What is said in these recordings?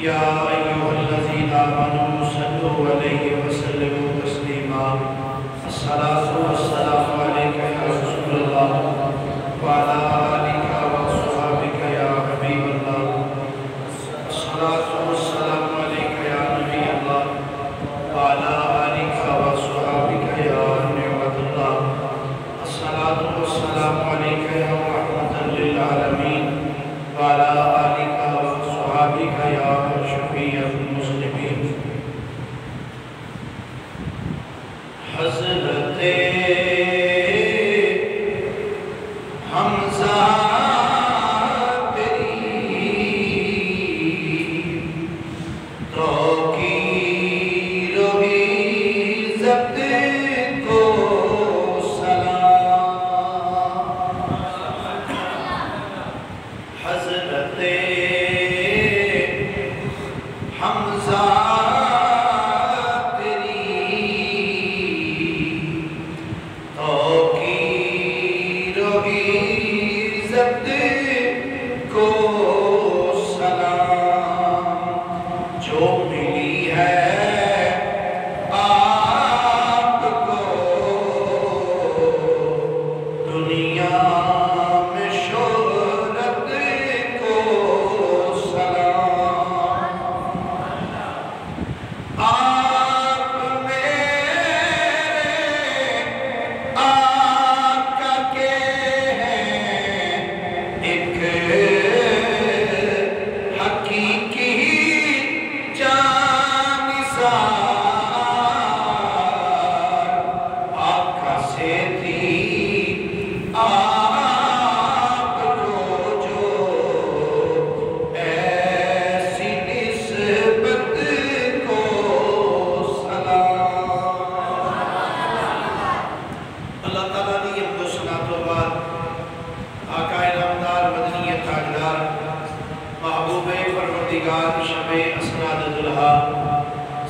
يا أيها الذين آمنوا صلوا عليه وسلموا تسليما الصلاة والسلام عليك يا رسول الله وعلى آلك وصحبك يا حبيب الله الصلاة والسلام عليك يا نبي الله وعلى آلك وصحبك يا نعمة الله الصلاة والسلام عليك يا رحمة للعالمين وعلى آلك وصحبك يا شفيع المسلمين حضرت حمزہ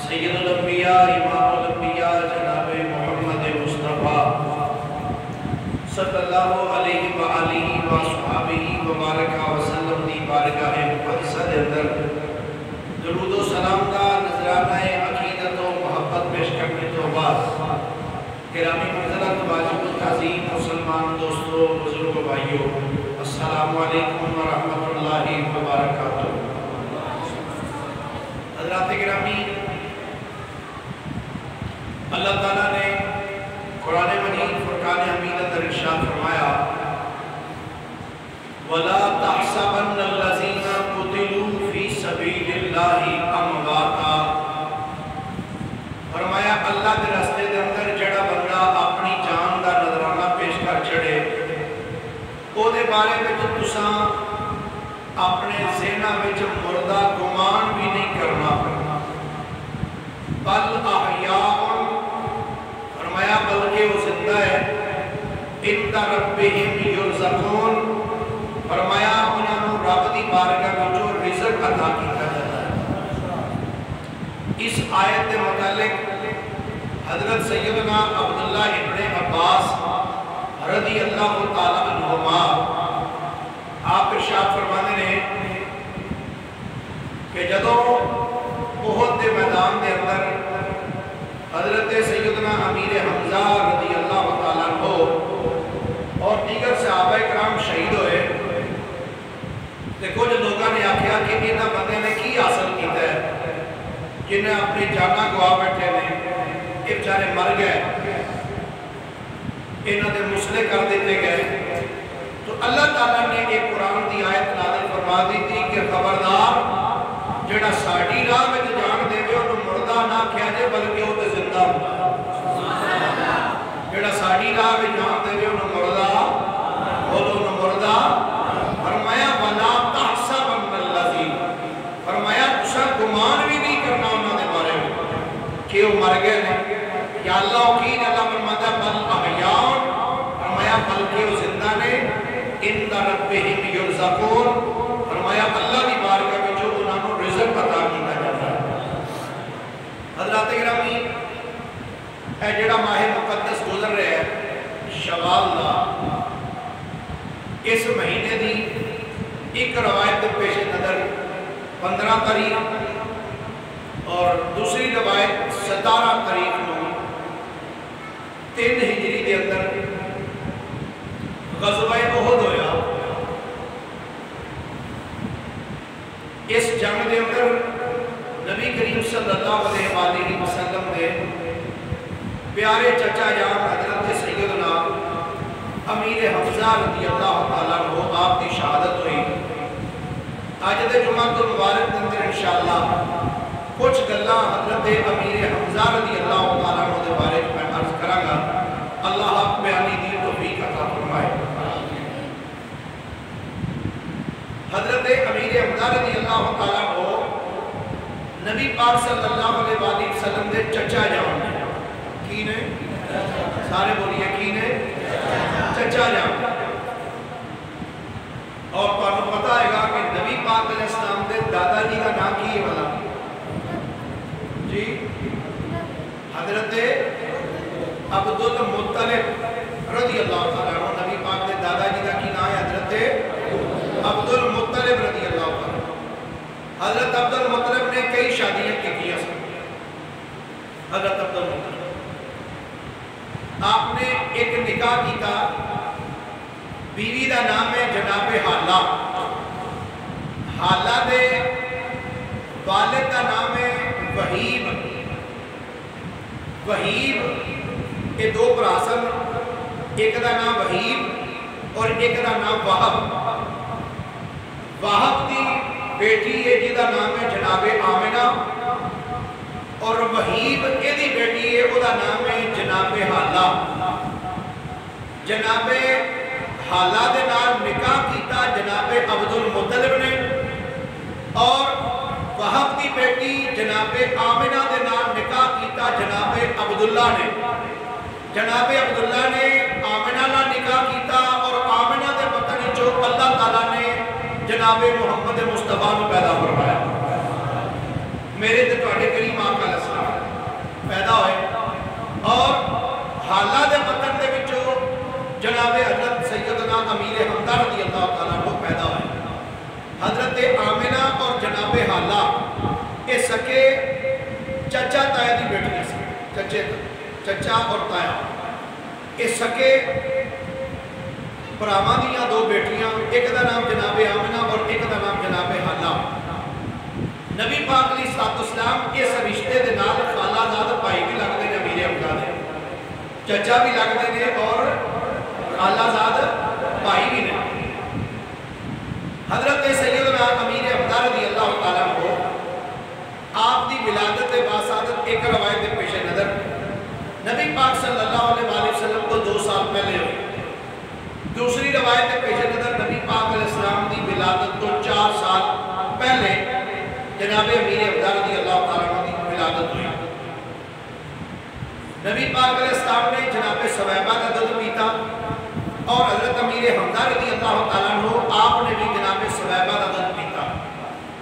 سید الانبیاء امام الانبیاء جناب محمد مصطفیٰ صلی اللہ علیہ وآلہ وصحبہ وبارک وسلم دی بارگاہ مقدسہ دے اندر درود و سلام کا نذرانہ عقیدت و محبت پیش کرنے تو بعد گرامی معذرت واجب التعظیم مسلمان دوستو بزرگ و بھائیو السلام علیکم ورحمۃ اللہ وبرکاتہ۔ حضرات گرامی، اللہ تعالیٰ نے قرآن مجید فرقان حمید اندر ارشاد فرمایا وَلَا تَحْسَبَنَّ الَّذِينَ قُتِلُوا فِي سَبِيلِ اللَّهِ أَمْوَاتًا، فرمایا اللہ کے راستے دے اندر جڑا بندہ اپنی جان دا نذرانہ پیش کر چھڑے او دے بارے میں تو تساں اپنے ذہنہ وچ مردہ گمان بھی نہیں کرنا بل احیاء، فرمایا بلکہ وہ زندہ ہے عند ربہم یرزقون، فرمایا انہوں نے رب دی بارگاہ میں جو رزق عطا کیتا جاتا ہے۔ اس آیت کے متعلق حضرت سیدنا عبداللہ ابن عباس رضی اللہ تعالیٰ عنہما آپ ارشاد فرمانے نے کہ جدو احد کے میدان کے اندر حضرت سیدنا امیر حمزہ رضی اللہ تعالیٰ عنہ اور دیگر صحابہ کرام شہید ہوئے، کچھ لوگوں نے آکھیا کہ انہاں بندے نے کی حاصل کیتا ہے جنہیں اپنی جاناں گوا بیٹھے نے، یہ بیچارے مر گئے، انہاں دے مسئلے کر دیتے گئے۔ تو اللہ تعالیٰ نے ایک قرآن دی آیت نازل فرما دی تھی کہ خبردار جڑا ساڑی راہ میں جان دے وے انہوں مردہ نہ کیا جے بلکہ وہ تے زندہ ہوتا، جڑا ساڑی راہ میں جان دے وے انہوں مردہ بولو انہوں مردہ، فرمایا وَلَا تَحْسَبَنَّ الَّذِينَ، فرمایا تسا گمان بھی نہیں کرنا انہوں نے بارے میں کہ وہ مر گئے نے یا اللہ اکید اللہ فرماتا بل احیاء، فرمایا بلکہ وہ زندہ نے عند ربہم یرزقون، فرمایا اللہ دی بارگاہ میں جو انہوں نے رزق عطا کیتا جاتا ہے۔ حضرات گرامی، اے جڑا ماہ مقدس گزر رہے ہیں شوال دا، اس مہینے دی ایک روایت پیش نظر 15 تاریخ اور دوسری روایت 17 تاریخ کو 3 ہجری کے اندر غزوہ احد ہویا۔ اس جنگ کے اندر نبی کریم صلی اللہ علیہ وسلم کے پیارے چچا جان حضرت سیدنا امیر حمزہ رضی اللہ تعالیٰ عنہ آپ کی شہادت ہوئی۔ آج دے جمعہ المبارک کے اندر انشاءاللہ کچھ گلاں حضرت امیر حمزہ رضی اللہ تعالیٰ عنہ کے بارے میں عرض کراں گا۔ اللہ حق بیانی دی توفیق عطا فرمائے۔ حضرت امیر حمزہ رضی اللہ تعالیٰ عنہ نبی پاک صلی اللہ علیہ وسلم کے چچا جان نے کی نے سارے بولیے کی نے چچا جان، اور آپ کو پتا ہے گا کہ نبی پاک علیہ السلام کے دادا جی کا نام کی ہے والا جی حضرت عبد المطلب رضی اللہ تعالیٰ عنہ۔ نبی پاک کے دادا جی کا کی نام ہے حضرت عبد المطلب رضی اللہ تعالیٰ عنہ۔ حضرت عبد المطلب نے کئی شادیاں کی کیا سن۔ حضرت عبد المطلب آپ نے ایک نکاح کیتا، بیوی دا نام ہے جناب حالہ۔ حالہ دے والد دا نام ہے وحیب۔ وحیب یہ دو براسن، ایک دا نام وحیب اور ایک دا نام وہب۔ وہب دی بیٹی ہے جدا نام ہے جناب آمنہ، اور وحیب یہ دی بیٹی ہے وہ دا نام ہے جناب حالہ۔ جناب حالہ دے نال نکاح کیتا جناب عبد المطلب نے، اور وہب دی بیٹی جناب آمنہ دے نال نکاح کیتا جناب عبداللہ نے۔ جناب عبداللہ نے آمنہ نال نکاح کیتا، اور آمنہ دے بطن جو اللہ تعالیٰ نے جناب محمد مصطفیٰ نے پیدا فرمایا۔ میرے تے تواڈے کریم آقا علیہ السلام پیدا ہوئے، اور حالہ دے بطن دے وچوں جناب حضرت سیدنا امیر حمزہ رضی اللہ تعالیٰ عنہ پیدا ہوئے۔ حضرت آمنہ اور جناب حالہ یہ سکے چچا تایا دی بیٹیاں سے، چچا اور تایا یہ سکے براہما دیاں دو بیٹیاں، ایک دا نام جناب آمنہ اور ایک دا نام جناب حالہ۔ نبی پاک علیہ السلام اس رشتے دے نال خالہ زاد بھائی بھی لگتے ہیں امیر حمزہ دے، چچا بھی لگتے ہیں اور خالہ زاد بھائی بھی نے۔ حضرت سیدنا امیر حمزہ رضی اللہ تعالیٰ عنہ آپ دی ولادت باسعادت ایک روایت پیش نظر نبی پاک صلی اللہ علیہ وسلم کو 2 سال پہلے ہوئی۔ دوسری روایت پیش نظر نبی پاک علیہ السلام دی ولادت تو 4 سال پہلے جناب امیر حمزہ رضی اللہ تعالیٰ عنہ دی ولادت ہوئی۔ نبی پاک علیہ السلام نے جناب ثویبہ کا دودھ پیتا، اور حضرت امیر حمزہ رضی اللہ تعالیٰ عنہ آپ نے بھی جناب ثویبہ کا دودھ پیتا،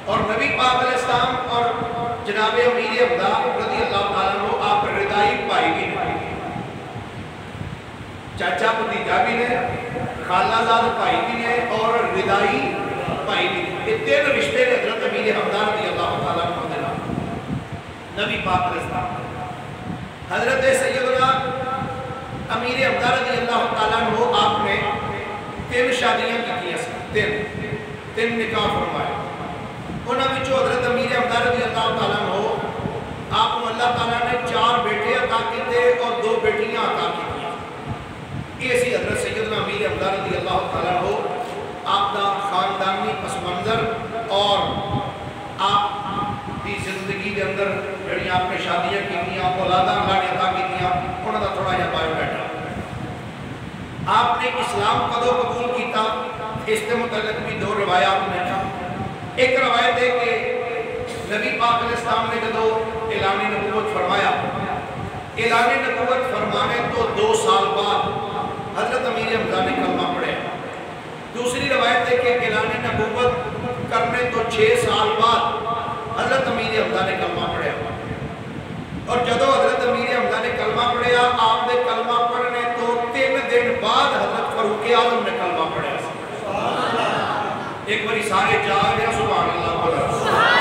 اور نبی پاک علیہ السلام اور جناب امیر حمزہ رضی اللہ تعالیٰ عنہ آپ ردائی بھائی بھی نے، چاچا بھتیجا بھی نے، خالہ زاد بھائی بھی نے، اور ردائی بھائی بھی نے۔ یہ 3 رشتے نے حضرت امیر حمزہ رضی اللہ تعالیٰ عنہ دے نام نبی پاک علیہ السلام۔ حضرت سیدنا امیر حمزہ رضی اللہ تعالیٰ عنہ آپ نے 3 شادیاں کی ہیں، 3 نکاح فرمائے۔ انہاں وچوں حضرت امیر حمزہ رضی اللہ تعالیٰ عنہ آپ کو اللہ تعالیٰ نے 4 بیٹے عطا کیتے اور 2 بیٹیاں عطا کی۔ یہ سی حضرت سیدنا امیر حمزہ رضی اللہ تعالیٰ عنہ آپ دا خاندانی پس منظر اور آپ کی زندگی کے اندر جڑی آپ نے شادیاں کیتیاں، اولاداں اللہ نے عطا کیتیاں، انہاں دا تھوڑا جہا بایو ڈاٹا۔ آپ نے اسلام کدو قبول کیتا، اس کے متعلق بھی 2 روایات میں تھا۔ ایک روایت ہے کہ نبی پاک علیہ السلام نے جدو اعلان نبوت فرمایا، اعلان نبوت فرمانے تو 2 سال بعد حضرت امیر حمزہ نے کلمہ پڑھے۔ دوسری روایت ہے کہ اعلان نبوت کرنے تو 6 سال بعد حضرت امیر حمزہ نے کلمہ پڑھے، اور جدو حضرت امیر حمزہ نے کلمہ پڑھیا، آپ نے کلمہ پڑھنے تو 3 دن بعد حضرت فاروق اعظم نے کلمہ پڑھیا۔ ایک باری سارے جا گیا سبحان اللہ بولا۔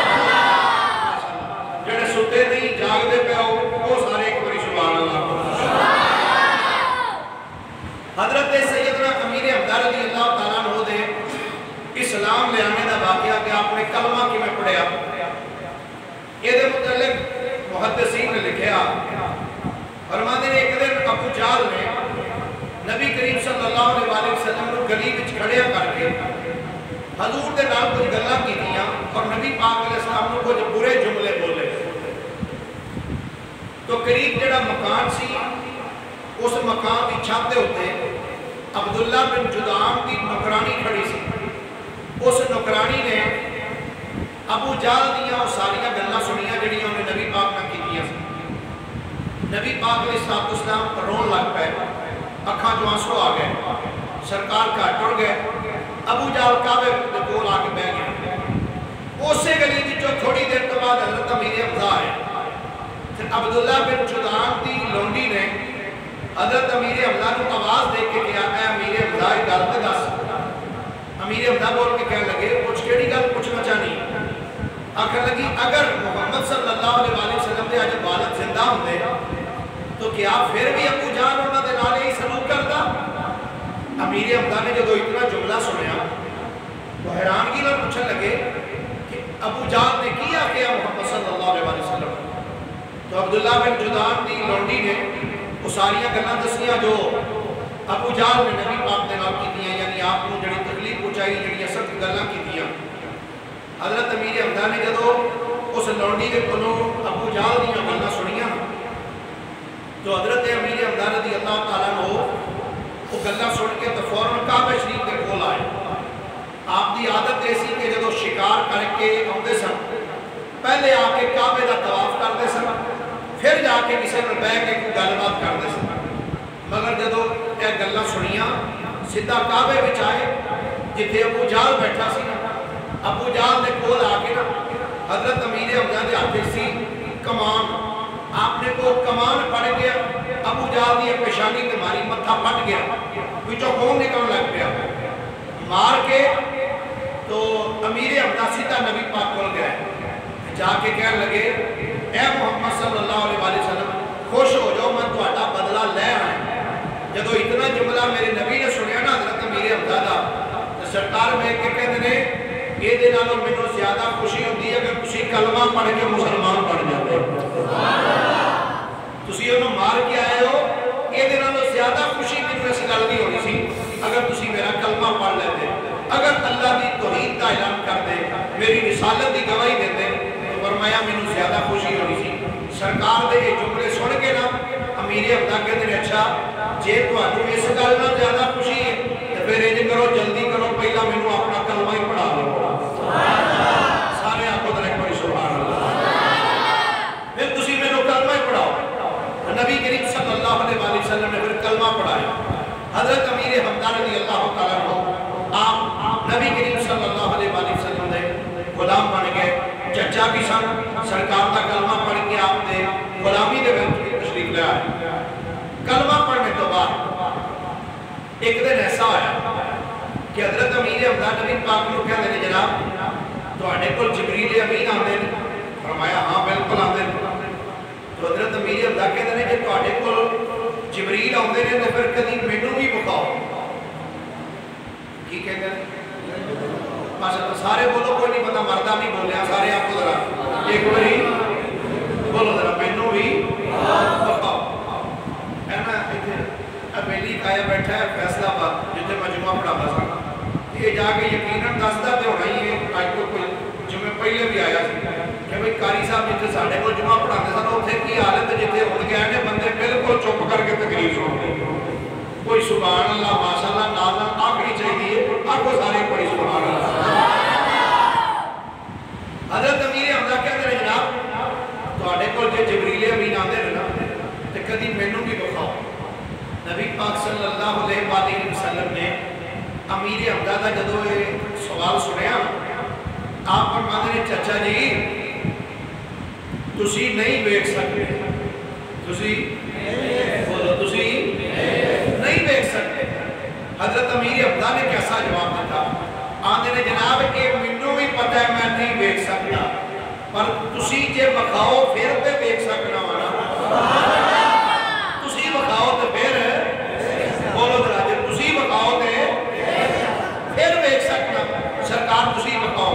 کلمہ کی میں پڑھیا یہ دے متعلق محدثین نے لکھیا فرماتے ہیں ایک دن ابو جہل نے نبی کریم صلی اللہ علیہ وسلم کو گلی وچ کھڑیا کر کے حضور دے نال کچھ گلاں کیتیاں اور نبی پاک علیہ السلام نے کچھ برے جملے بولے تو قریب جڑا مکان سی اس مکان کی چھت دے ہوتے عبداللہ بن جدعان کی نوکرانی کھڑی سی اس نوکرانی نے ابو جہل دیاں اور ساریاں گلاں سنیاں جڑیاں انہیں نبی پاک نہ کیتیاں سی نبی پاک علیہ السلام رون لگ پے اکھاں جو آنسو آ گئے سرکار کا ٹر گئے ابو جہل کعبے دے کول آ کے بیٹھ گیا اسی گلی وچوں تھوڑی دیر تو بعد حضرت امیر حمزہ آئے عبداللہ بن جدعان دی لونڈی نے حضرت امیر حمزہ کو آواز دے کے کیا اے امیر حمزہ ایک گل تے دس امیر حمزہ بول کے کہنے لگے کچھ کیڑی گل پوچھنا چاہنی آخر لگی اگر محمد صلی اللہ علیہ وسلم دے اج والد زندہ ہوندے تو کیا پھر بھی ابو جہل انہاں دے نال ہی سلوک کردا امیر حمزہ نے جدو اتنا جملہ سنیا تو حیرانگی نال پوچھنے لگے کہ ابو جہل نے کیا کیا محمد صلی اللہ علیہ وسلم تو عبداللہ بن جدعان دی لونڈی نے وہ ساریاں گلاں دسیاں جو ابو جہل نے نبی پاک دے نال کیتیاں یعنی آپ کو جڑی تکلیف پہنچائی جڑی سخت گلاں کیتیاں حضرت امیر حمزہ نے جدو اس لونڈی کے کولوں ابو جہل دیاں گلاں سنیاں تو حضرت امیر حمزہ رضی اللہ تعالیٰ عنہ وہ گلاں سن کے تو فوراً کعبہ شریف کے کول آئے آپ دی عادت ایسی کہ جدو شکار کر کے آندے سن پہلے آ کے کعبے دا طواف کرتے سن پھر جا کے کسی نے بیٹھ کے کوئی گل بات کرتے سن مگر جدو یہ گلاں سنیاں سیدھا کعبے وچ آئے جتھے ابو جہل بیٹھا سی ابو جہل دے کول آ کے حضرت امیر حمزہ دے ہاتھ سی کمان آپ نے کو کمان پڑ گیا ابو جہل دی پیشانی تے ماری متھا پھٹ گیا وچوں خون نکلن لگ پیا مار کے تو امیر حمزہ سیدھا نبی پاک کول گئے جا کے کہنے لگے اے محمد صلی اللہ علیہ وسلم خوش ہو جاؤ میں تہاڈا بدلہ لے آیا جدو اتنا جملہ میرے نبی نے سنیا نا حضرت امیر حمزہ دا تو سرکار میں کہ کہندے نے یہ دے نالوں مینوں زیادہ خوشی ہوندی ہے کہ تسی کلمہ پڑھ کے مسلمان بن جاندے تسی انہوں مار کے آئے ہو یہ دے نالوں زیادہ خوشی مینوں اس گل دی ہونی سی اگر تسی میرا کلمہ پڑھ لیتے اگر اللہ دی توحید کا اعلان کر دے میری رسالت دی گواہی دیندے تو فرمایا مینوں زیادہ خوشی ہونی سی سرکار دے یہ جملے سن کے نا امیر حمزہ کہتے ہیں اچھا جے تہانوں اس گل نال زیادہ خوشی ہے تو پھر انج کرو جلدی کرو پہلا مینوں اپنا کلمہ ہی پڑھا لو سارے آپو ذرا ایک باری سبحان اللہ پھر تسی مینوں کلمہ ہی پڑھاؤ نبی کریم صلی اللہ علیہ وسلم نے پھر کلمہ پڑھایا حضرت امیر حمزہ رضی اللہ تعالیٰ عنہ آپ نبی کریم صلی اللہ علیہ وسلم نے غلام بن گئے چچا بھی سن سرکار کا کلمہ پڑھ کے آپ نے غلامی دے وچ تشریف لے آئے کلمہ پڑھنے تو بعد ایک دن ایسا آیا کہ حضرت امیر حمزہ نبی پاک نو کہندے نے جناب تہاڈے کول جبریل امین آندے نے فرمایا ہاں بالکل آندے نے تو حضرت امیر حمزہ کہندے نے کہ تہاڈے کول جبریل آندے نے تے پھر کدی مینوں بھی بخاؤ کی کہندے نے ماشاءاللہ سارے بولو کوئی نہیں پتا مردہ نہیں بولیا سارے آپ کو ذرا ایک باری بولو ذرا مینوں بھی بخاؤ ہے نا ابیلی آیا بیٹھا ہے فیصلہ آباد جتنے میں جمعہ پڑھاتا سا یہ جا کے یقیناً دستا تو ہونا ہی ہے آج کو کوئی جمعے پہلے بھی آیا کہ بھئی قاری صاحب جتنے ساڑھے کو جمعہ پڑھاتے سا تو اتنے کی حالت جتنے ہون گیا ہے بندے بالکل چپ کر کے تقریر سن گئے کوئی سبحان اللہ ماشاءاللہ نازل آخری چاہیے آپ کو سارے کوئی سبحان اللہ حضرت امیر حمزہ کہتے ہیں جناب تو آڑے کو جبریل امین آندے رہنا تو کدی مینوں بھی بخاؤ نبی پاک صلی اللہ علیہ وآلہ وسلم نے امیر حمزہ کا جدو سوال سنیا آپ فرماتے ہیں چچا جی تسی نہیں ویکھ سکتے تسی بولو تسی نہیں ویکھ سکتے حضرت امیر حمزہ نے کیسا جواب دیتا آندے نے جناب کہ مینوں بھی پتہ ہے میں نہیں ویکھ سکتا پر تسی جے بخاؤ پھر تے ویکھ سکنا وانا تسی بخاؤ تے پھر بولو ذرا جے تسی بخاؤ تے پھر ویکھ سکنا سرکار تسی بخاؤ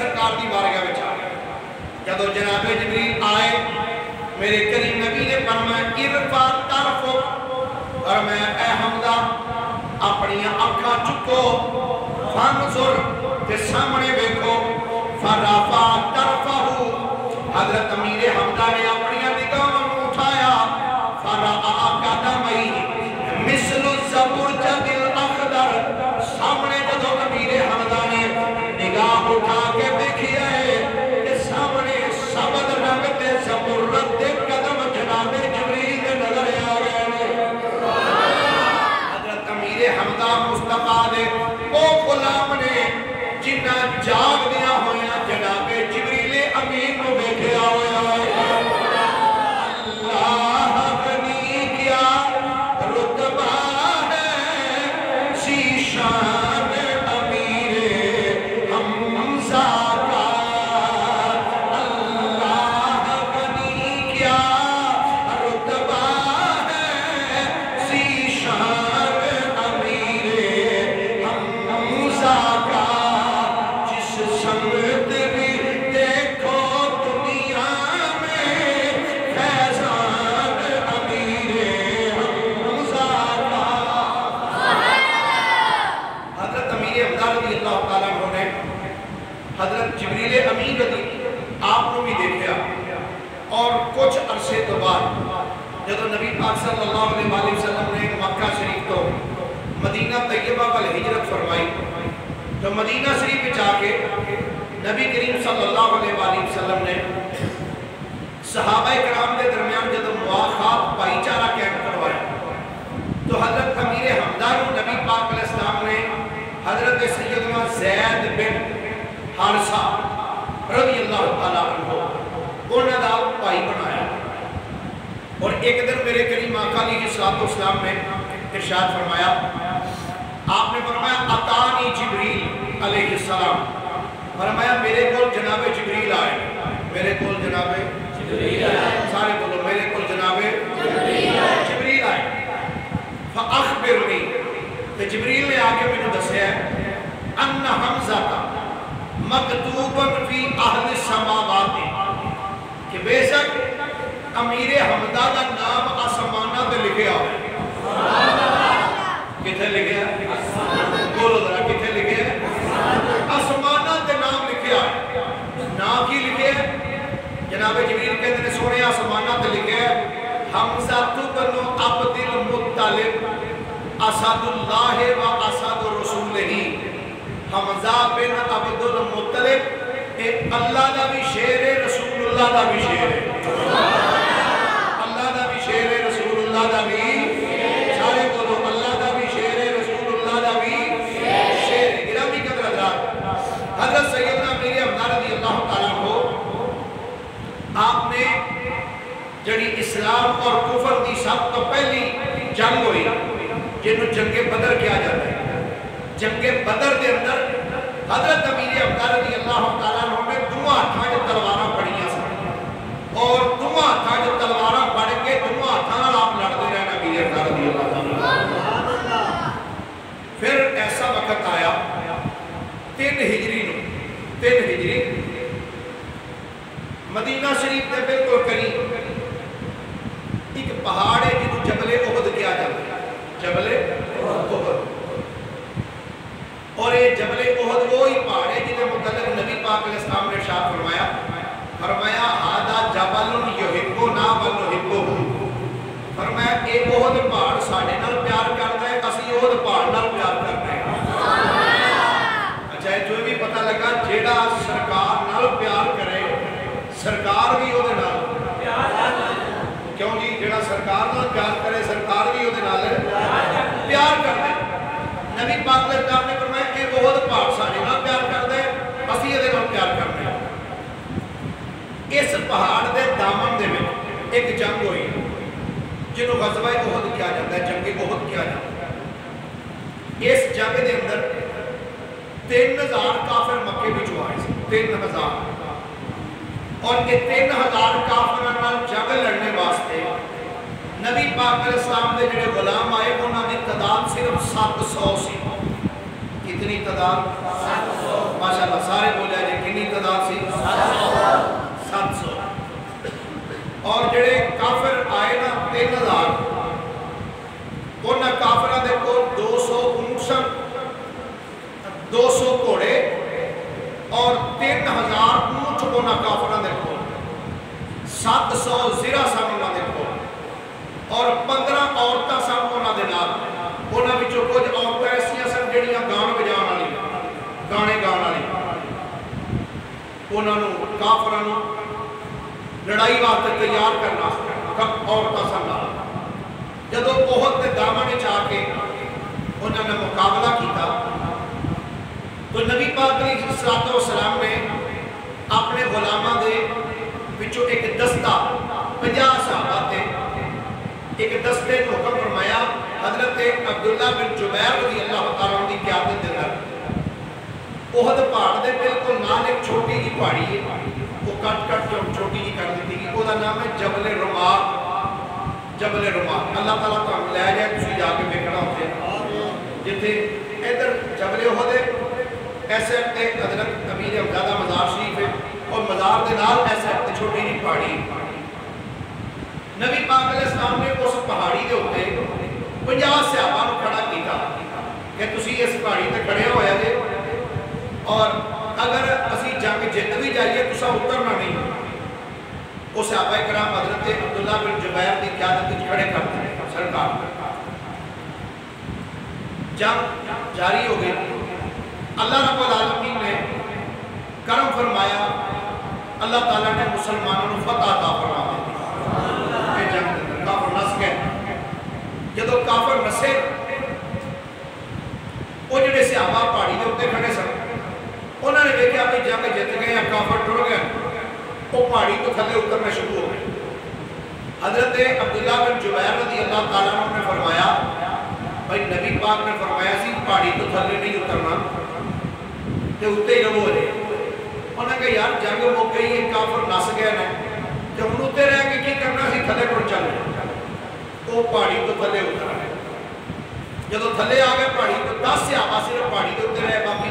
سرکار دی بارگاہ وچ آ گیا جدو جناب جبریل آئے میرے کریم نبی نے فرمایا ارفع طرفک اور میں اے حمزہ اپنی آنکھاں چکو فانظر تے سامنے دیکھو فرفع طرفہ حضرت امیر حمزہ نے اپنی نگاہوں اٹھایا فرآ قدمی مثل الزبرجد الاخضر سامنے جدو امیر حمزہ نے نگاہ اٹھا کے دیکھیا ہے کہ سامنے سبز رنگ تے زبرجد دے قدم جناب جبریل دے نظر آ گئے حضرت امیر حمزہ مصطفیٰ دے او غلام نے جنہ جاگ دیا ہویا جناب جبریل امین کو دیکھے آیا اللہ غنی کیا رتبہ ہے شیشان امیر حمزہ کا اللہ غنی کیا رتبہ ہے شیشان امیر حمزہ کا جس سمت بھی دیکھو دنیا میں فیضان امیر حمزہ کا حضرت امیر حمزہ رضی اللہ تعالیٰ عنہ نے حضرت جبریل امین رضی آپ کو بھی دیکھا اور کچھ عرصے تو بعد جب نبی پاک صلی اللہ علیہ وسلم نے مکہ شریف تو مدینہ طیبہ پر ہجرت فرمائی تو مدینہ شریف میں جا کے نبی کریم صلی اللہ علیہ وسلم نے صحابہ کرام کے درمیان جب مواخات بھائی چارہ کیمپ کروایا تو حضرت امیر حمزہ کو نبی پاک علیہ السلام نے حضرت سیدنا زید بن حارثہ رضی اللہ تعالیٰ عنہ انہوں دا بھائی بنایا اور ایک دن میرے کریم آقا علیہ السلام نے ارشاد فرمایا آپ نے فرمایا اتانی جبریل علیہ السلام فرمایا میرے کول جناب جبریل آئے میرے کول جناب جبریل آئے سارے بولو میرے کول جناب جبریل آئے فاخبرنی تو جبریل نے آگے میں نے دسیا ہے ان حمزہ کا مکتوباً فی اہل السماوات کہ بے شک امیر حمزہ کا نام آسمانہ تے لکھے آئے کتھے لکھے ہے بولو ذرا کتھے لکھے ہے آسمانہ تے نام لکھے آئے نام کی لکھے ہے جناب جبریل کہتے ہیں سونے آسمانہ تے لکھے ہے حمزہ بن عبد المطلب اسد اللہ و اسد رسول ہی حمزہ بن عبد المطلب اللہ دا بھی شیر ہے رسول اللہ دا بھی شیر ہے اللہ دا بھی شیر ہے رسول اللہ دا بھی سارے بولو اللہ دا بھی شیر ہے رسول اللہ دا بھی شیر ہے گرامی قدر حضرات حضرت سیدنا امیر حمزہ رضی اللہ تعالیٰ کو آپ نے جڑی اسلام اور کفر دی سب تو پہلی جنگ ہوئی جنہوں جنگ بدر کیا جاتا ہے جنگ بدر دے اندر حضرت امیر حمزہ رضی اللہ تعالیٰ نے دو ہاتھاں جو تلواراں پڑھیاں سن اور دو ہاتھاں جو تلواراں پڑھ کے دو ہاتھاں آپ لڑتے رہے امیر حمزہ رضی اللہ تعالیٰ پھر ایسا وقت آیا 3 ہجری مدینہ شریف دے بالکل قریب ایک پہاڑ ہے جنہوں جبل احد کیا جاتا ہے جبل احد اور یہ جبل احد وہی پہاڑ ہے جنہیں متعلق نبی پاک علیہ السلام نے ارشاد فرمایا ہذا جبل یحبنا و نحبہ فرمایا اے احد پہاڑ ساڈے نال پیار کردا ہے اسی احد پہاڑ نال پیار کرتے ہیں اچھا جو بھی پتہ لگا جیڑا سرکار نال پیار کرے سرکار بھی اودے نال کیوں جی جیڑا سرکار نال پیار کرے سرکار بھی اودے نال پیار کرے نبی پاک علیہ السلام نے فرمایا کہ بہت پاک ساڈے نال پیار کردا ہے اسی دے نال پیار کرتے ہیں اس پہاڑ دے دامن دے وچ ایک جنگ ہوئی جنہوں غزوہ احد کیا جاتا ہے جنگ احد کیا جاتا ہے اس جنگ دے اندر 3000 کافر مکے وچوں آئے سی 3000 اور یہ 3000 کافراں نال جنگ لڑنے واسطے نبی پاک علیہ السلام دے جڑے غلام آئے انہاں دی تعداد صرف 700 سی کتنی تعداد 700 ماشاءاللہ سارے بولے جی کتنی تعداد سن 200 گھوڑے اور 3000 اونٹ انہاں کافراں دے کول 700 زرہ سن انہاں دے کول اور 15 عورتاں سن انہاں دے نال انہاں وچوں کچھ عورتاں ایسیاں سن جڑیاں گان بجان والی گانے گان والی انہاں نوں کافراں نوں لڑائی واسطے تیار کرنا عورتاں سن نال جدوں احد دے دامن وچ آ کے انہوں نے مقابلہ کیتا تو نبی پاک علیہ السلام نے اپنے غلاماں دے وچوں ایک دستہ 50 صحابہ تے ایک دستے کو حکم فرمایا حضرت عبداللہ بن جبیر رضی اللہ تعالیٰ عنہ کی قیادت دے اندر احد پہاڑ دے بالکل نال ایک چھوٹی جی پہاڑی ہے وہ کٹ چھوٹی جی کر دیتی گئی وہ نام ہے جبل رماح جبل رماح اللہ تعالیٰ کو ہم لے جائے تسی جا کے دیکھنا ہوتے ہیں جتھے ادھر جبل احد ہے ایسے تے حضرت امیر حمزادہ مزار شریف ہے اور مزار دے نال ایسے چھوٹی جی پہاڑی نبی پاک علیہ السلام نے اس پہاڑی دے اوپر 50 صحابہ نوں کھڑا کیتا کہ تسی اس پہاڑی تے کھڑے ہویا جے اور اگر اسی جنگ جت بھی جائیے تسا اترنا نہیں وہ صحابہ کرام حضرت عبداللہ بن جبیر کی قیادت وچ کھڑے کرتے ہیں سرکار جنگ جاری ہو گئی اللہ رب العالمین نے کرم فرمایا اللہ تعالیٰ نے مسلمانوں کو فتح عطا فرما دی یہ جنگ کے اندر کافر نس گئے جدو کافر نسے وہ جڑے صحابہ پہاڑی دے اوپر کھڑے سن انہوں نے دیکھا اپنی جنگ جت گئے یا کافر ٹر گئے وہ پہاڑی کو تھلے اترنا شروع ہو گئے حضرت عبداللہ بن جبیر رضی اللہ تعالیٰ عنہ نے فرمایا بھائی نبی پاک نے فرمایا سی پہاڑی تو تھلے نہیں اترنا تے اتے ہی رہو رہے انہوں نے کہا یار جنگ ہو گئی یہ کافر نس گئے نا تے ہن اتے رہ کے کی کرنا سی تھلے ٹر چل وہ پہاڑی تو تھلے اتر رہے جدو تھلے آ گئے پہاڑی تو 10 صحابہ صرف پہاڑی تو اتر رہے باقی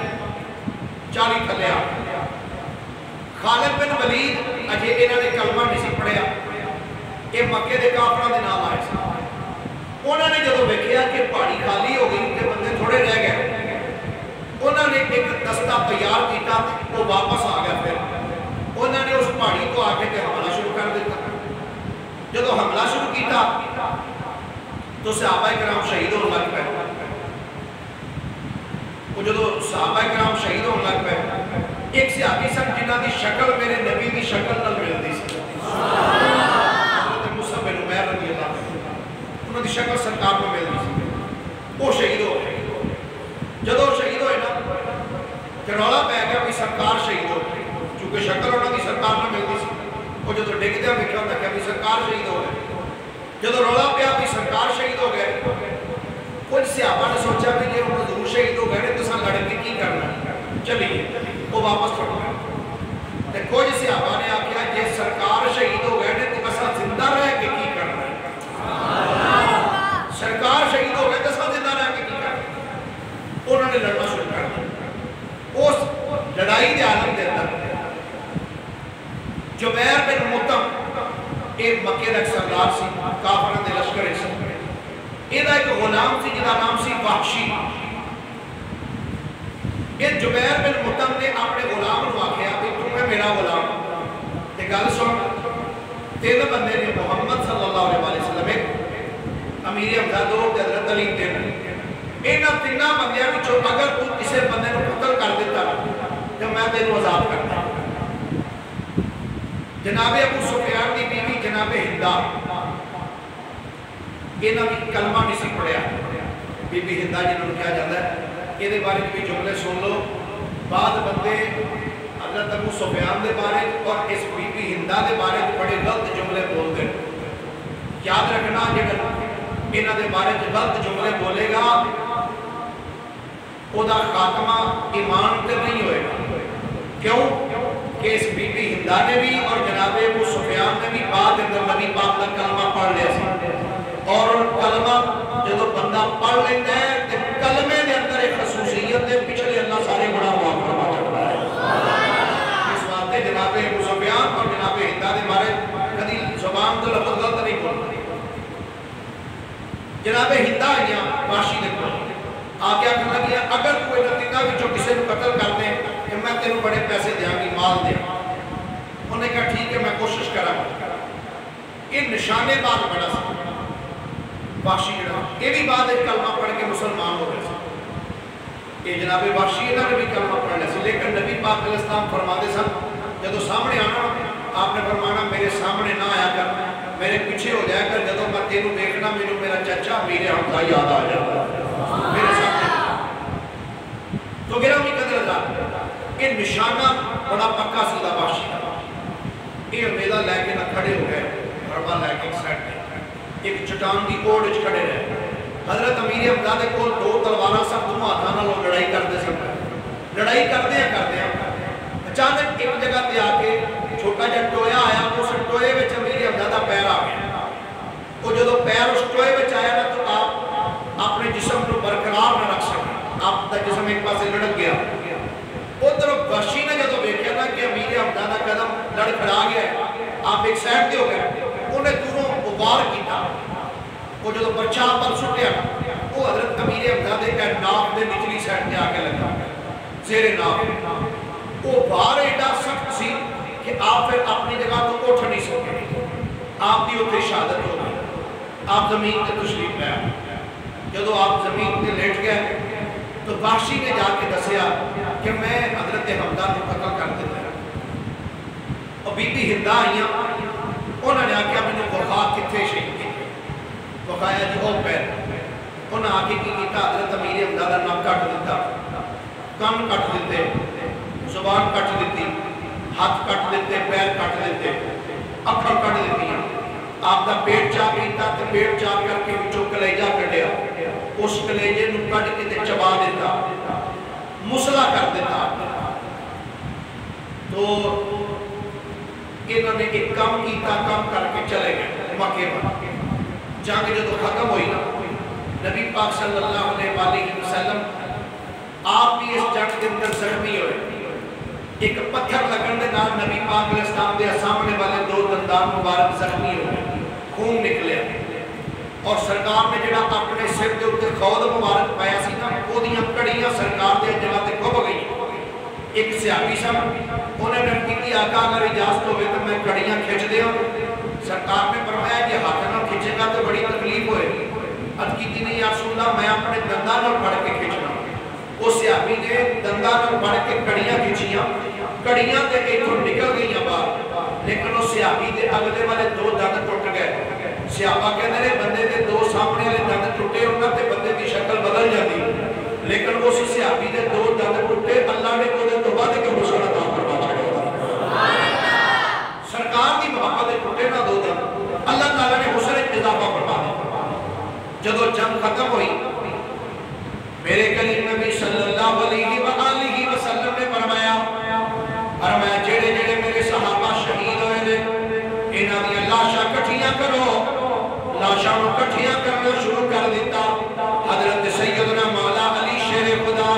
40 تھلے آ خالد بن ولید اجے انہوں نے کلمہ نہیں سی پڑھیا یہ مکے دے کافراں دے نام آئے سی انہوں نے جدو دیکھا کہ پہاڑی خالی ہو گئی تے بندے تھوڑے رہ گئے انہوں نے ایک دستہ تیار کیتا وہ واپس آ گیا پھر انہوں نے اس پہاڑی کو آ کے حملہ شروع کر دیتا جدو حملہ شروع کیتا تو صحابہ کرام شہید ہونے لگ پے وہ جدو صحابہ کرام شہید ہونے لگ پے ایک صحابی سن جنہ دی شکل میرے نبی دی شکل نال ملدی سی حضرت مصعب بن عمیر رضی اللہ عنہ انہاں دی شکل سرکار کو ملدی سی وہ شہید ہو گئے جدو شہید ہوئے نا کہ رولا پہ گیا بھی سرکار شہید ہو گئی چونکہ شکل انہاں دی سرکار نال ملدی سی وہ جدو ڈگ دیا ویکھیا ہوندا کہ بھی سرکار شہید ہو گئے جدو رولا پیا بھی سرکار شہید ہو گئے کچھ صحابہ نے سوچا بھی یہ انہوں ضرور شہید ہو گئے تو سن لڑ کے کی کرنا چلیے وہ واپس پڑ گئے کچھ صحابہ نے آکھیا جے سرکار شہید ہو گئے تو بس زندہ رہ کے کی کرنا سرکار شہید ہو گئے تو سن زندہ رہ کے کی کرنا انہوں نے لڑنا شروع کر دیا اس لڑائی دے عالم دے اندر جبیر بن مطعم ایک مکے دا سردار سی کافراں دے لشکر سی یہ ایک غلام سی جدا نام سی وحشی یہ جبیر بن مطعم نے اپنے غلام نو آکھیا کہ تم ہے میرا غلام تے گل سن تین بندے نے محمد صلی اللہ علیہ وسلم امیر حمزہ دو تے حضرت علی تین انہاں تیناں بندیاں وچوں اگر تو کسے بندے نو قتل کر دیتا تے میں تینوں عذاب کرتا جناب ابو سفیان دی بیوی جناب ہندا انہاں بھی کلمہ نہیں سی پڑھیا بی بی ہندا جنہوں نے کیا جاتا ہے یہ بارے بھی جملے سن لو بعد بندے حضرت ابو سفیان دے بارے اور اس بی بی ہندا دے بارے بڑے غلط جملے بول دے یاد رکھنا جڑا انہاں دے بارے غلط جملے بولے گا او دا خاتمہ ایمان تے نہیں ہوئے گا کیوں کہ اس بی بی ہندا نے بھی اور جناب ابو سفیان نے بھی بعد اندر نبی پاک کا کلمہ پڑھ لیا سی اور کلمہ جدو بندہ پڑھ لیتا ہے تو کلمے دے اندر ایک خصوصیت ہے پچھلے اللہ سارے گناہ معاف کروا چڑھتا ہے اس واسطے جناب ابو سفیان اور جناب ہندا دے بارے کبھی زبان تو لفظ غلط نہیں بولتا جناب ہندا یا وحشی نے کہا آگے آخر لگی اگر کوئی نتیجہ بھی جو کسی کو قتل کر دیں کہ میں تینوں بڑے پیسے دیاں گی مال دیں. انہوں نے کہا ٹھیک ہے میں کوشش کرا. یہ نشانے بعد بڑا سا وحشی جڑا یہ بھی بعد ایک کلمہ پڑھ کے مسلمان ہو گئے. یہ جناب وحشی انہوں نے بھی کلمہ پڑھ لیا سی لیکن نبی پاک علیہ السلام فرماتے سن جدو سامنے آنا آپ نے فرمانا میرے سامنے نہ آیا کر میرے پیچھے ہو جائے کر جدو میں تینوں دیکھنا میرے میرا چچا میرے حمزہ یاد آ جاتا میرے سامنے. تو گرامی قدر اللہ یہ نشانہ بڑا پکا سیدھا وحشی تھا. یہ امیدہ لے کے نہ کھڑے ہو گئے حربہ لے کے ایک سائٹ پہ ایک چٹان کی اوڑ وچ کھڑے رہے. حضرت امیر حمزہ دے کول 2 تلواراں سن دونوں ہاتھاں نال وہ لڑائی کرتے سن. لڑائی کرتے ہیں اچانک ایک جگہ تے آ کے چھوٹا جا ٹویا آیا اس ٹوئے وچ امیر حمزہ دا پیر آ گیا. وہ جدو پیر اس ٹوئے وچ آیا نا تو آپ اپنے جسم کو برقرار نہ رکھ سکے آپ کا جسم ایک پاسے لڑک گیا. ادھر وحشی نے جدو دیکھا نا کہ امیر حمزہ دا قدم لڑکھڑا گیا ہے آپ ایک سائڈ تے ہو گئے. انہیں دونوں وار کیتا وہ جدو بچہ پر سٹیا وہ حضرت امیر حمزہ دے ناف دے نچلی سائڈ تے آ کے لگا زیر ناف. وہ بار ایڈا سخت سی کہ آپ پھر اپنی جگہ تو اٹھ نہیں سکے. آپ کی اتنے شہادت ہو گئی. آپ زمین تے تشریف لے آئے. جدو آپ زمین تے لیٹ گئے تو وحشی نے جا کے دسیا کہ میں حضرت حمزہ کو قتل کر دیتا ہے. اور بی بی ہندا آئیاں انہوں نے آکھیا میں نے وفا کتھے شہید کی وقایا جی وہ پیر. انہوں نے آکے کی کیتا حضرت امیر حمزہ دا نام کٹ دیتا کان کٹ دیتے زبان کٹ دیتی ہاتھ کٹ دیتے پیر کٹ دیتے اکھڑ کٹ دیتی ہیں. آپ دا پیٹ چاہ کیتا تے پیٹ چاہ کر کے بچوں کلیجہ کٹیا اس کلیجے نو کٹ کے تے چبا دیتا مسئلہ کر دیتا. تو انہوں نے ایک کام کیتا کام کر کے چلے گئے مکے پر. جنگ جو ختم ہوئی نا نبی پاک صلی اللہ علیہ وسلم آپ بھی اس جنگ کے اندر زخمی ہوئے. ایک پتھر لگن دے نام نبی پاک علیہ السلام دے سامنے والے 2 دندان مبارک زخمی ہوئے خون نکلے. اور سرکار نے جڑا اپنے سر دے اوپر خود مبارک پایا سی نا وہ دیاں کڑیاں سرکار دے جگہ تے کھب گئی. ایک صحابی سن انہیں نے کی آقا اگر اجازت ہوئے تو میں کڑیاں کھینچ دیا. سرکار نے فرمایا کہ ہاتھ نہ کھینچے گا تو بڑی تکلیف ہوئے. عرض کی نہیں یا رسول اللہ میں اپنے دنداں نال پھڑ کے کھینچنا. اس صحابی نے دنداں نال پھڑ کے کڑیاں کھینچیاں کڑیاں تے ایتھوں نکل گئیاں باہر لیکن اس صحابی دے اگلے والے 2 دند ٹوٹ گئے. صحابہ کہندے نے بندے دے 2 سامنے والے دند ٹوٹے ہونا تے بندے دی شکل بدل جاتی لیکن اس صحابی دے 2 دند ٹوٹے اللہ نے وہ تو بعد کے حسن عطا فرما چھڑیا. سرکار دی محبت دے ٹوٹے نہ 2 دند اللہ تعالی نے حسن اضافہ فرما دیا. جدو جنگ ختم ہوئی میرے کریم نبی صلی اللہ علیہ وآلہ وسلم نے فرمایا جڑے جڑے میرے صحابہ شہید ہوئے نے انہاں دی لاشاں کٹھیاں کرو. لاشاں نوں کٹھیاں کرنا شروع کر دیتا. حضرت سیدنا مولا علی شیر خدا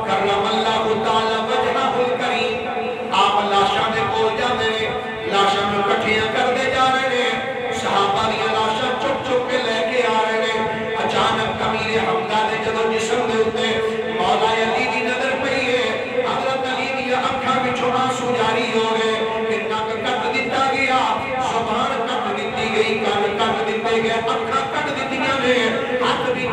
کرم اللہ تعالی وجہہ الکریم آپ لاشاں دے کول جاندے نے لاشاں نوں کٹھیاں کردے جا رہے نے. صحابہ دی لاشاں چک چک کے لے کے آ رہے نے. اچانک امیر حمزہ دے جدوں جسم دے اوتے مولا علی دی نظر پئی ہے. حضرت علی دی اکھاں وچوں آنسو جاری ہو گئے. نک کٹ دتا گیا زبان کٹ دتی گئی کان کٹ دتے گئے اکھاں کٹ دتیاں نے ہاتھ بھی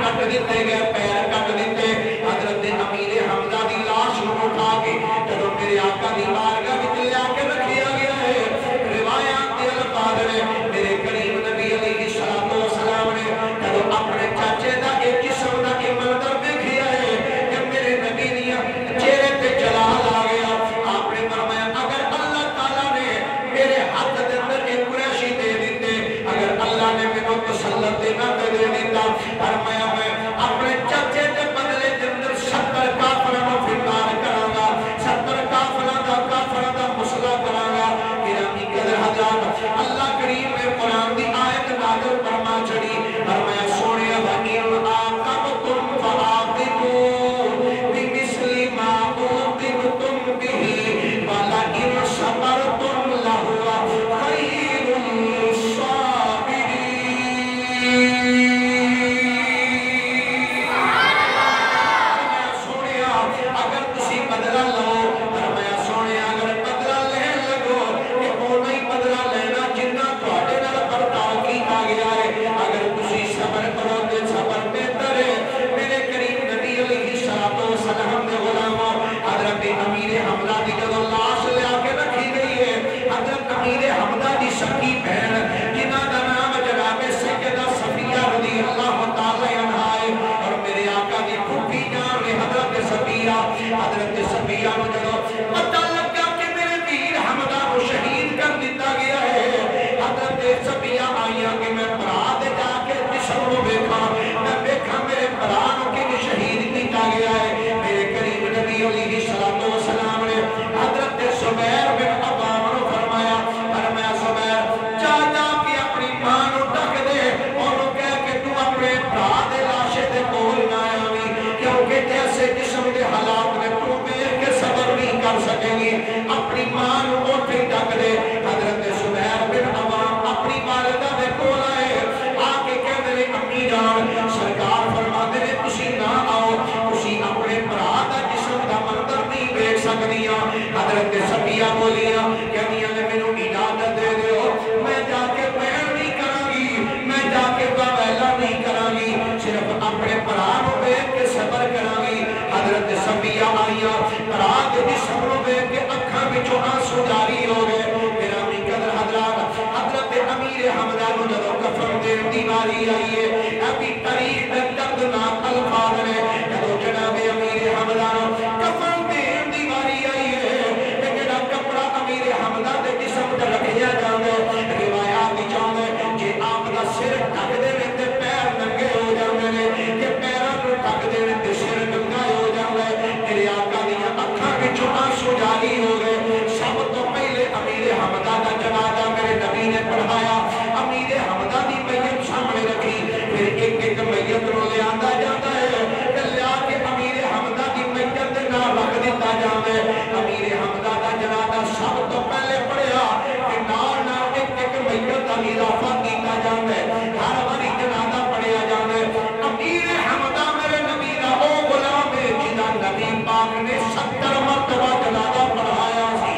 حضرت صفیہ بولیاں کہنیاں نے مینوں اجازت دے دیو میں جا کے پیر نہیں کراں گی میں جا کے ویلا نہیں کراں گی صرف اپنے بھرا نوں ویکھ کے صبر کراں گی حضرت صفیہ آئیاں بھرا دے جسم نوں ویکھ کے اکھاں وچوں آنسو جاری ہو گئے گرامی قدر حضرات حضرت امیر حمزہ نوں جدوں کفن دین دی واری آئی ہے ابھی تاریخ دردناک الفاظ نے جدوں جناب امیر حمزہ نوں کفن دین دی واری آئی ہے کہ جڑا کپڑا امیر حمزہ دے جسم تے رکھیا جاندا روایات وچ آوندا جے آپ دا سر ڈھک دے تے پیر ننگے ہو جاندے نے کہ پیراں نوں ڈھک دے تے سر ننگا ہو جاندا ہے میرے آقا دیاں اکھاں وچوں آنسو جاری ہو گئے سب تو پہلے امیر حمزہ دا جنازہ میرے نبی نے پڑھایا امیر حمزہ دی میت سامنے رکھی پھر ایک ایک میت نوں لے آندا جاندا ہے کہ لیا کے امیر حمزہ دی میت دے نال رکھ دتا جاندا ہے امیر حمزہ دا جنازہ سب تو پہلے پڑھیا کہ نال نال ایک ایک میت دا اضافہ کیتا جاندا ہے ہر واری جنازہ پڑھیا جاندا ہے امیر حمزہ میرے نبی دا او غلام ہے جنہاں نبی پاک نے 70 مرتبہ جنازہ پڑھایا سی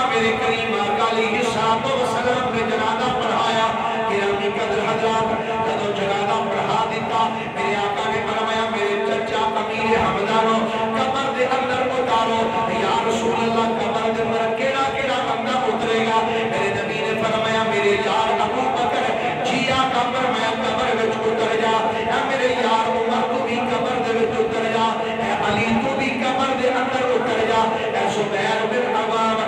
میرے کریم آقا علیہ السلام نے جنازہ پڑھایا گرامی قدر حضرات جدوں جنازہ پڑھا دیتا میرے آقا نے فرمایا میرے چچا امیر حمزہ نوں قبر دے اندر اتارو یا رسول اللہ قبر دے اندر کیڑا کیڑا بندہ اترے گا میرے نبی نے فرمایا میرے یار ابو بکر جیا قبر میں قبر وچ اتر جا اے میرے یار عمر تو بھی قبر دے وچ اتر جا اے علی تو بھی قبر دے اندر اتر جا اے زبیر بن عوام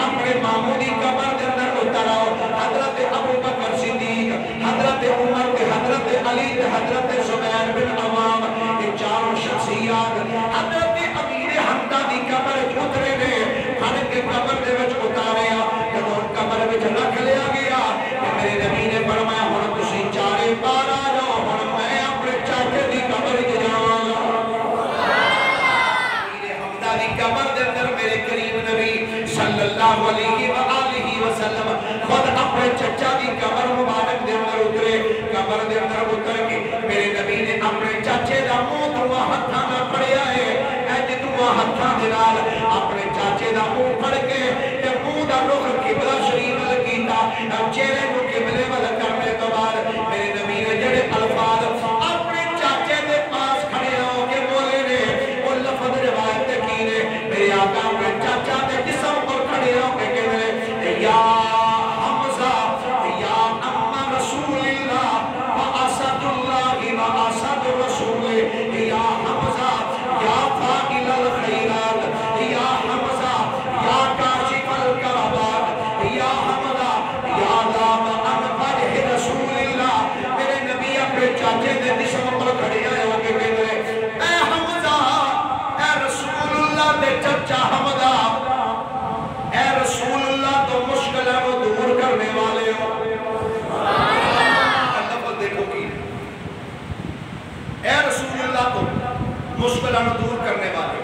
اپنے ماموں دی قبر دے اندر اتر آؤ حضرت ابو بکر صدیق حضرت عمر تے حضرت علی تے حضرت زبیر بن عوام یہ چاروں شخصیات حضرت امیر حمزہ دی قبر اترے نے پھڑ کے قبر دے وچ اتاریا جدوں قبر وچ رکھ لیا گیا کہ میرے نبی نے فرمایا ہن تسی چارے پار آ جاؤ ہن میں اپنے چاچے دی قبر وچ جاواں گا امیر حمزہ دی قبر دے اندر میرے کریم نبی صلی اللہ علیہ وآلہ وسلم خود اپنے چچا دی قبر مبارک دے اندر اترے قبر دے اندر اتر کے میرے نبی نے اپنے چاچے دا منہ دعا ہتھاں نال پڑھیا ہے اج دعا ہتھاں دے نال اپنے چاچے دا منہ پڑھ کے تے منہ دا رخ قبلہ شریف ول کیتا چہرے نوں قبلے ول کرنے تو بعد میرے نبی نے جڑے الفاظ اپنے چاچے دے پاس کھڑے ہو کے بولے نے وہ لفظ روایت تے کی نے میرے آقا اپنے چاچا دے جسم یا حمزہ یا اما رسول اللہ واسد اللہ واسد رسول یا حمزہ یا فاعل الخیرات یا حمزہ یا کاشف الکربات یا حمزہ یا دام انفج رسول اللہ میرے نبی اپنے چاچے دے جسم پر کھڑے آئے ہو کے کہتے ہیں اے حمزہ اے رسول اللہ دے چچا حمزہ اے رسول اللہ تو مشکلہ کو دور کرنے والے ہو لفظ دیکھو کی اے رسول اللہ تو مشکلہ کو دور کرنے والے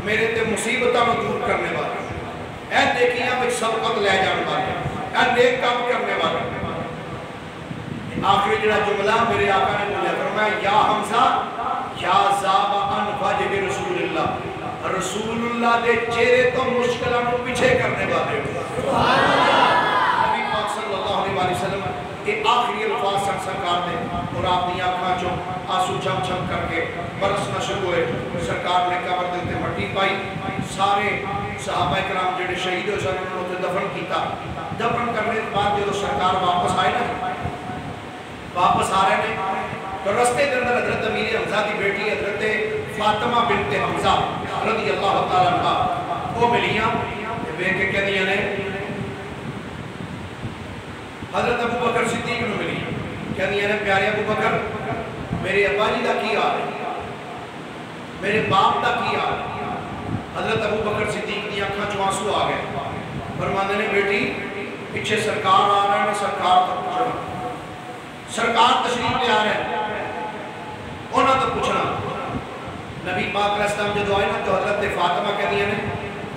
میرے تے مصیبتہ کو دور کرنے والے اے نیکیاں میں سبقت لے جانے والے اے نیک کام کرنے والے آخری جڑا جملہ میرے آقا نے بولیا فرمایا یا حمزہ یا زاب ان وجہ رسول اللہ رسول اللہ دے چہرے تو مشکلہ نو پیچھے کرنے والے نبی پاک صلی اللہ علیہ وسلم یہ آخری الفاظ سرکار دے اور آپ نے آنکھاں چوں آنسو چھم چھم کر کے برسنا شروع ہوئے سرکار نے قبر دے تے مٹی پائی سارے صحابہ کرام جڑے شہید ہوئے سن انہوں نے دفن کیتا دفن کرنے کے بعد جو سرکار واپس آئے نا واپس آ رہے ہیں تو رستے کے اندر حضرت امیر حمزہ کی بیٹی حضرت فاطمہ بنت حمزہ رضی اللہ تعالیٰ عنہ وہ ملیاں بے کے کہہ دیا نے حضرت ابو بکر صدیق نے ملی کہہ دیا نے پیارے ابو بکر میرے ابا جی دا کی آ رہے میرے باپ دا کی آ رہے حضرت ابو بکر صدیق دی آنکھاں چوں آنسو آ گئے فرماندے نے بیٹی پیچھے سرکار آ رہے ہیں سرکار تک پوچھنا سرکار تشریف لے آ رہے ہیں انہاں تک پوچھنا نبی پاک علیہ السلام جدو آئے نا تو حضرت فاطمہ کہہ دیا نے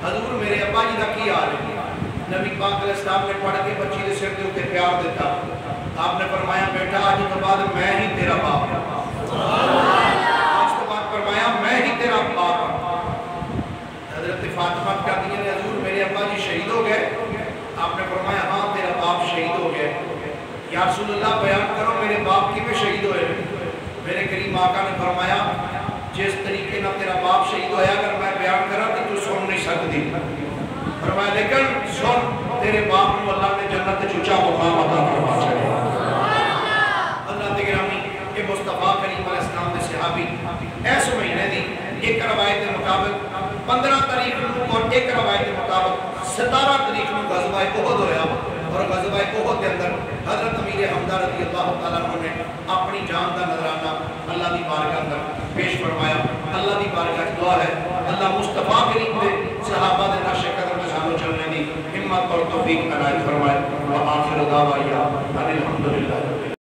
حضور میرے ابا جی دا کی آ رہے ہیں نبی پاک علیہ السلام نے پڑھ کے بچی دے سر دے اوپر پیار دیتا آپ نے فرمایا بیٹا آج تو بعد میں ہی تیرا باپ آج تو بعد فرمایا میں ہی تیرا باپ آقا نے فرمایا جس طریقے نہ تیرا باپ شہید ہویا اگر میں بیان کرا تو سن نہیں سکتی فرمایا لیکن سن تیرے باپ کو اللہ نے جنت چوچا مقام عطا فرما چاہے اللہ تے گرامی کہ مصطفیٰ کریم علیہ السلام دے صحابی ایس مہینے دی ایک روایت کے مطابق 15 تاریخ اور ایک روایت کے مطابق 17 تاریخ کو غزوہ احد ہویا اور غزوہ احد کے اندر حضرت امیر حمزہ رضی اللہ تعالیٰ عنہ نے اپنی جان کا نذرانہ اللہ دی بارگاہ اندر پیش فرمایا اللہ دی بارگاہ دعا ہے اللہ مصطفیٰ کریم دے صحابہ دے نقش قدم میں سانو چلنے دی ہمت اور توفیق عنایت فرمائے وآخر دعوایا الحمدللہ